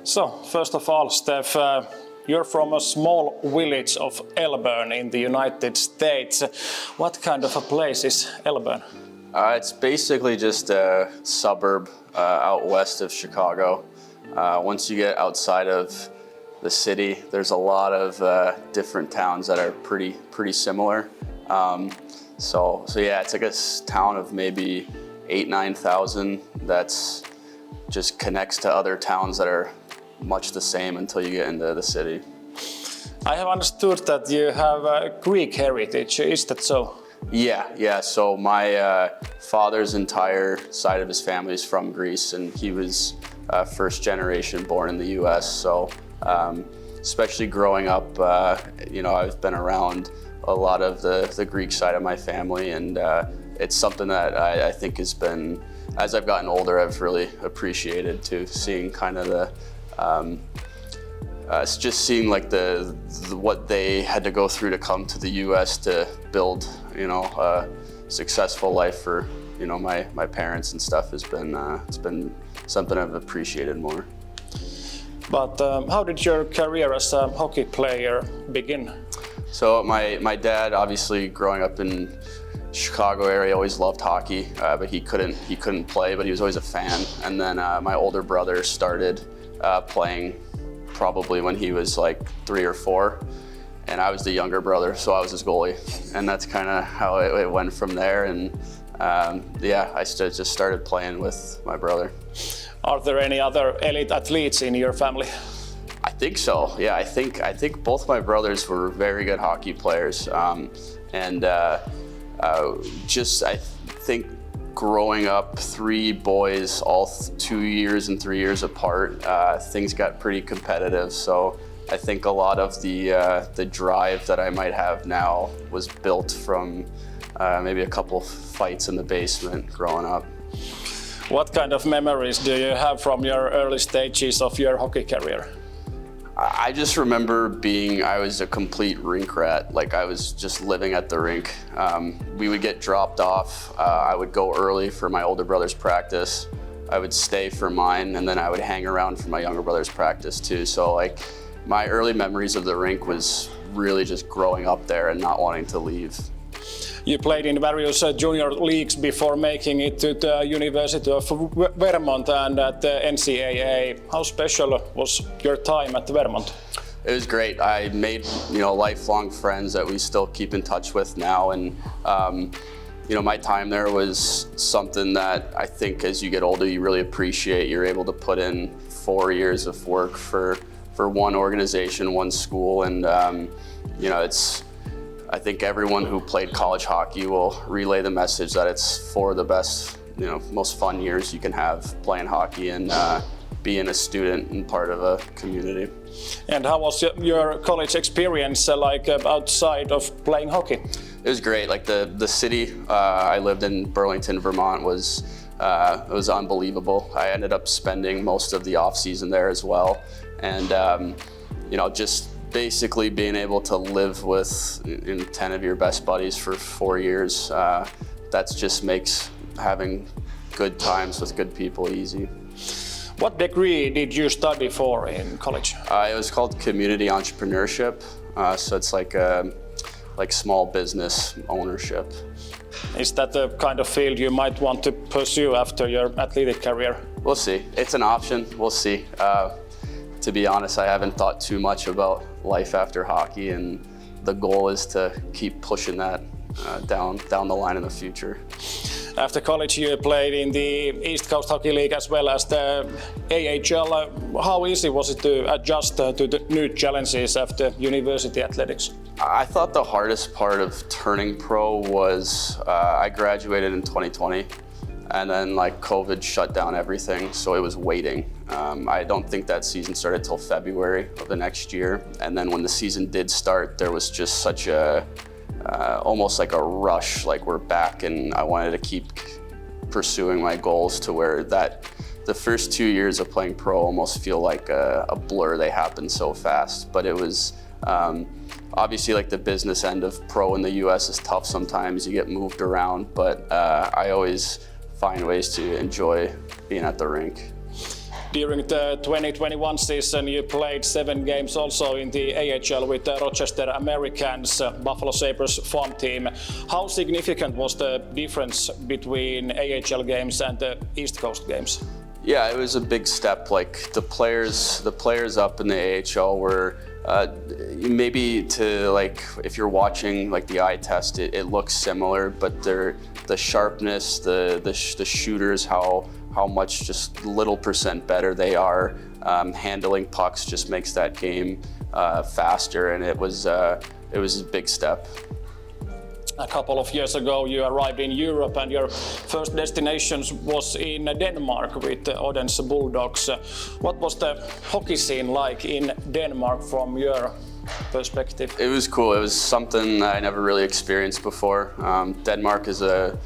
So, first of all, Steph, you're from a small village of Elburn in the United States. What kind of a place is Elburn? It's basically just a suburb out west of Chicago. Once you get outside of the city, there's a lot of different towns that are pretty similar. So yeah, it's like a town of maybe 8,000-9,000 that's just connects to other towns that are much the same until you get into the city. I have understood that you have a Greek heritage. Is that so? Yeah. So my father's entire side of his family is from Greece, and he was first generation born in the U.S. So especially growing up, I've been around a lot of the Greek side of my family, and it's something that I think has been, as I've gotten older, I've really appreciated too, seeing kind of the just seeing like the what they had to go through to come to the U.S. to build, a successful life for, my parents and stuff has been it's been something I've appreciated more. But how did your career as a hockey player begin? So my dad, obviously growing up in Chicago area, always loved hockey, but he couldn't play, but he was always a fan. And then my older brother started playing probably when he was like 3 or 4, and I was the younger brother, so I was his goalie, and that's kind of how it went from there. And I just started playing with my brother. Are there any other elite athletes in your family? I think so. Yeah, I think both my brothers were very good hockey players, I think growing up 3 boys, all 2 years and 3 years apart, things got pretty competitive. So I think a lot of the drive that I might have now was built from maybe a couple fights in the basement growing up. What kind of memories do you have from your early stages of your hockey career? I just remember I was a complete rink rat. Like, I was just living at the rink. We would get dropped off. I would go early for my older brother's practice. I would stay for mine, and then I would hang around for my younger brother's practice too. So like, my early memories of the rink was really just growing up there and not wanting to leave. You played in various junior leagues before making it to the University of Vermont and at the NCAA. How special was your time at Vermont? It was great. I made lifelong friends that we still keep in touch with now, and my time there was something that I think as you get older you really appreciate. You're able to put in 4 years of work for one organization, one school, and I think everyone who played college hockey will relay the message that it's 4 of the best, most fun years you can have playing hockey and being a student and part of a community. And how was your college experience outside of playing hockey? It was great. Like the city I lived in, Burlington, Vermont, was unbelievable. I ended up spending most of the off season there as well, and just basically being able to live with 10 of your best buddies for 4 years, that just makes having good times with good people easy. What degree did you study for in college? It was called community entrepreneurship, so it's like small business ownership. Is that the kind of field you might want to pursue after your athletic career? We'll see. It's an option. We'll see. To be honest, I haven't thought too much about life after hockey, and the goal is to keep pushing that down the line in the future. After college, you played in the East Coast Hockey League as well as the AHL. How easy was it to adjust to the new challenges after university athletics? I thought the hardest part of turning pro was I graduated in 2020. And then COVID shut down everything, so it was waiting. I don't think that season started till February of the next year. And then when the season did start, there was just such almost like a rush, like we're back, and I wanted to keep pursuing my goals to where the first 2 years of playing pro almost feel like a blur. They happened so fast, but it was obviously like the business end of pro in the US is tough sometimes. You get moved around, but I always find ways to enjoy being at the rink. During the 2021 season, you played 7 games also in the AHL with the Rochester Americans, Buffalo Sabres farm team. How significant was the difference between AHL games and the East Coast games? Yeah, it was a big step. Like the players up in the AHL were maybe to like if you're watching like the eye test, it looks similar, but the sharpness, the shooters, how much just little percent better they are. Handling pucks just makes that game faster, and it was a big step. A couple of years ago, you arrived in Europe, and your first destination was in Denmark with the Odense Bulldogs. What was the hockey scene like in Denmark from your perspective? It was cool. It was something I never really experienced before. Denmark is a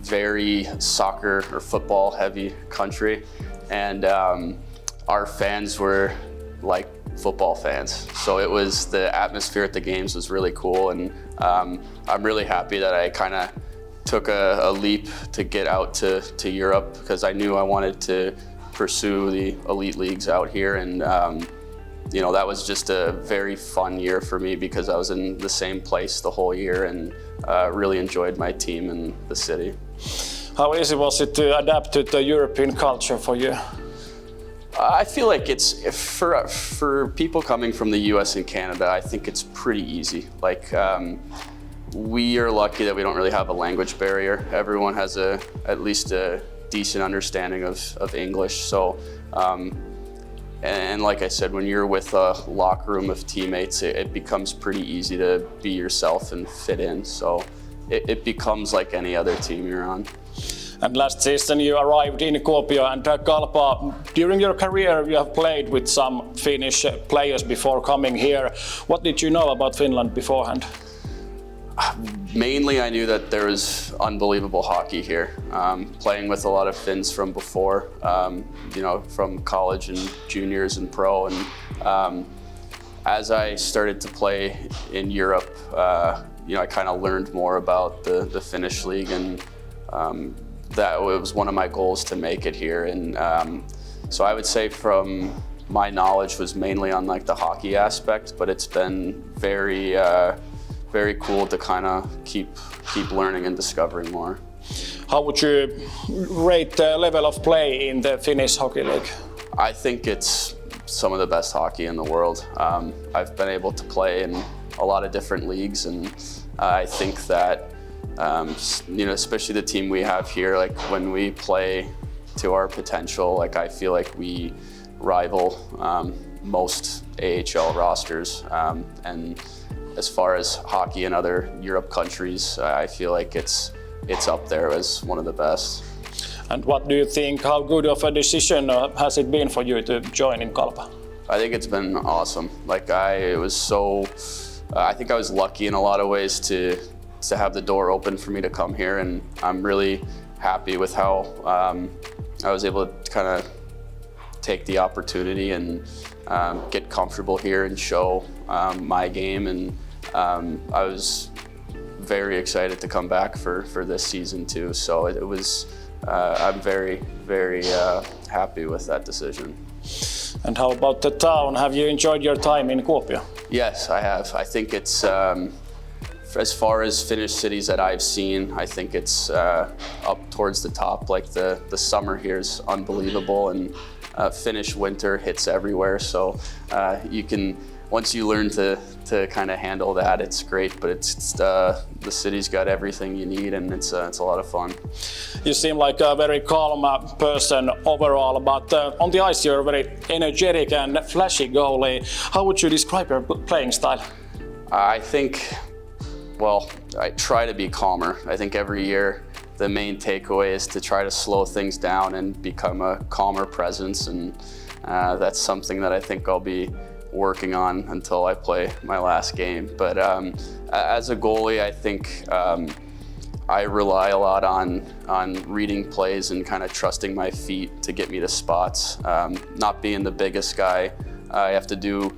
very soccer or football heavy country, and our fans were like football fans. So it was, the atmosphere at the games was really cool, and I'm really happy that I kind of took a leap to get out to Europe, because I knew I wanted to pursue the elite leagues out here, and you know, that was just a very fun year for me because I was in the same place the whole year, and really enjoyed my team and the city. How easy was it to adapt to the European culture for you? I feel like it's for people coming from the US and Canada, I think it's pretty easy. Like we are lucky that we don't really have a language barrier. Everyone has at least a decent understanding of English. So and like I said, when you're with a locker room of teammates, it becomes pretty easy to be yourself and fit in. So it becomes like any other team you're on. And last season you arrived in Kuopio and KalPa. During your career you have played with some Finnish players before coming here. What did you know about Finland beforehand? Mainly I knew that there was unbelievable hockey here. Playing with a lot of Finns from before, you know, from college and juniors and pro. And as I started to play in Europe, you know, I kind of learned more about the Finnish league, and that was one of my goals to make it here. And so I would say from my knowledge was mainly on like the hockey aspect, but it's been very cool to kind of keep learning and discovering more. How would you rate the level of play in the Finnish Hockey League? I think it's some of the best hockey in the world. I've been able to play in a lot of different leagues, and I think that you know, especially the team we have here, like when we play to our potential, like I feel like we rival most AHL rosters. And as far as hockey in other Europe countries, I feel like it's up there as one of the best. And what do you think, how good of a decision has it been for you to join in KalPa? I think it's been awesome. Like I think I was lucky in a lot of ways to have the door open for me to come here, and I'm really happy with how I was able to kind of take the opportunity and get comfortable here and show my game, and I was very excited to come back for this season too. So it was I'm very happy with that decision. And how about the town? Have you enjoyed your time in Kuopio? Yes, I have. I think it's as far as Finnish cities that I've seen, I think it's up towards the top. Like the summer here is unbelievable, and Finnish winter hits everywhere. So you can, once you learn to kind of handle that, it's great. But it's the city's got everything you need, and it's a lot of fun. You seem like a very calm person overall, but on the ice you're a very energetic and flashy goalie. How would you describe your playing style? I think, well, I try to be calmer. I think every year the main takeaway is to try to slow things down and become a calmer presence, and that's something that I think I'll be working on until I play my last game. But as a goalie, I think I rely a lot on reading plays and kind of trusting my feet to get me to spots. Not being the biggest guy, I have to do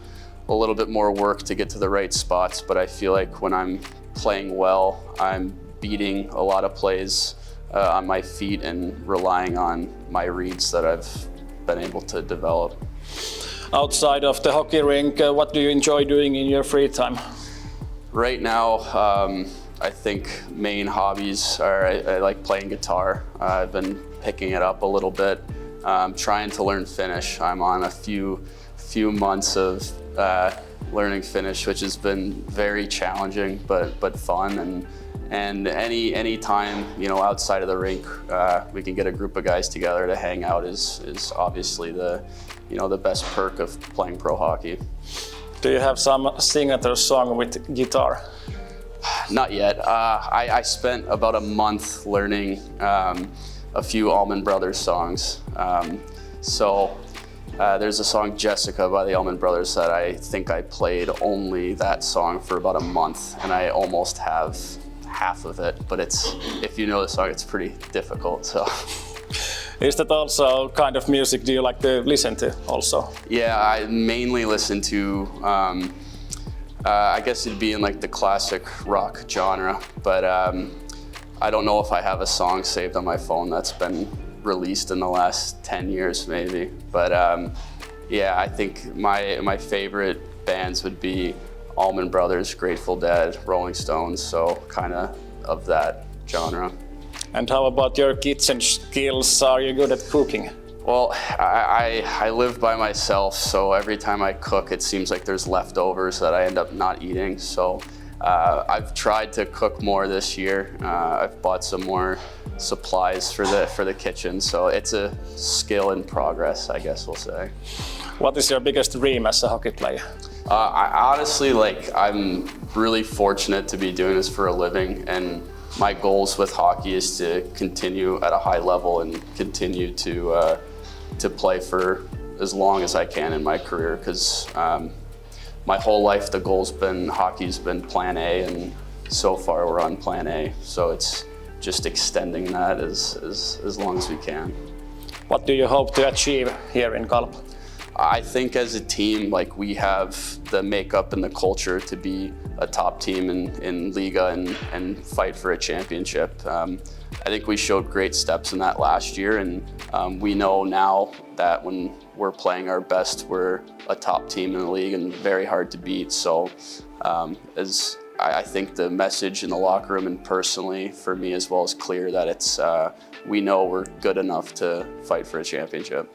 a little bit more work to get to the right spots, but I feel like when I'm playing well, I'm beating a lot of plays on my feet and relying on my reads that been able to develop. Outside of the hockey rink, what do you enjoy doing in your free time? Right now, I think main hobbies are I like playing guitar. I've been picking it up a little bit. Trying to learn Finnish. I'm on a few months of learning Finnish, which has been very challenging but fun. And any time, you know, outside of the rink, we can get a group of guys together to hang out is obviously the best perk of playing pro hockey. Do you have some signature song with guitar? Not yet. I spent about a month learning a few Allman Brothers songs. There's a song Jessica by the Allman Brothers that I think I played only that song for about a month, and I almost have half of it, but if you know the song, it's pretty difficult. So. Is that also kind of music do you like to listen to also? Yeah, I mainly listen to, I guess it'd be in like the classic rock genre, but I don't know if I have a song saved on my phone that's been released in the last 10 years maybe. But yeah, I think my favorite bands would be Allman Brothers, Grateful Dead, Rolling Stones, so kind of that genre. And how about your kitchen skills? Are you good at cooking? Well, I live by myself, so every time I cook, it seems like there's leftovers that I end up not eating. So I've tried to cook more this year. I've bought some more supplies for the kitchen, so it's a skill in progress, I guess we'll say. What is your biggest dream as a hockey player? I honestly, I'm really fortunate to be doing this for a living, and my goals with hockey is to continue at a high level and continue to play for as long as I can in my career, because my whole life hockey's been plan A, and so far we're on plan A, so it's just extending that as long as we can. What do you hope to achieve here in KalPa? I think as a team, we have the makeup and the culture to be a top team in Liga and fight for a championship. I think we showed great steps in that last year, and we know now that when we're playing our best, we're a top team in the league and very hard to beat. So as I think the message in the locker room and personally for me as well is clear that we know we're good enough to fight for a championship.